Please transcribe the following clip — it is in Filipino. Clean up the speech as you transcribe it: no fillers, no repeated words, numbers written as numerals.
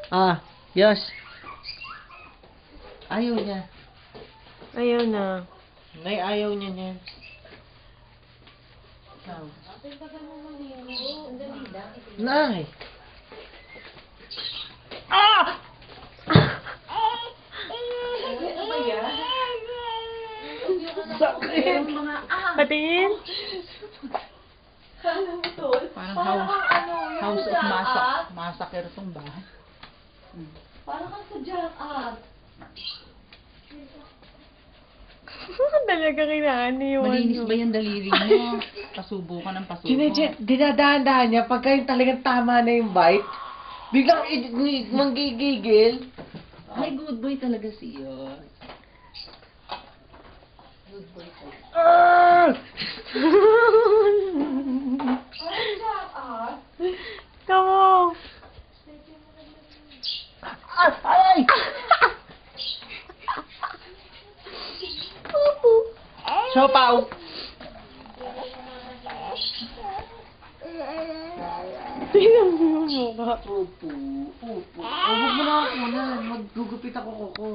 Ah, yes. Ayaw niya. Ayaw na. Nay, ayaw niya niyan. Nay! Ah! Sakit! Patingin. Parang house of massacre itong bahay. Parang kang sa jack-up. Talaga kailangan yung Malinis ba yung daliri niyo? Pasubo ka ng pasubo. Dinadahan-dahan niya pagka yung talagang tama na yung bite. Biglang manggigigil. Ay, good boy talaga siya. Good boy talaga. Parang jack-up. Come Ay! Siopaw! Tingnan mo yung mukha. Opo. Huwag mo na ako kunan. Maggugupit ako kuko.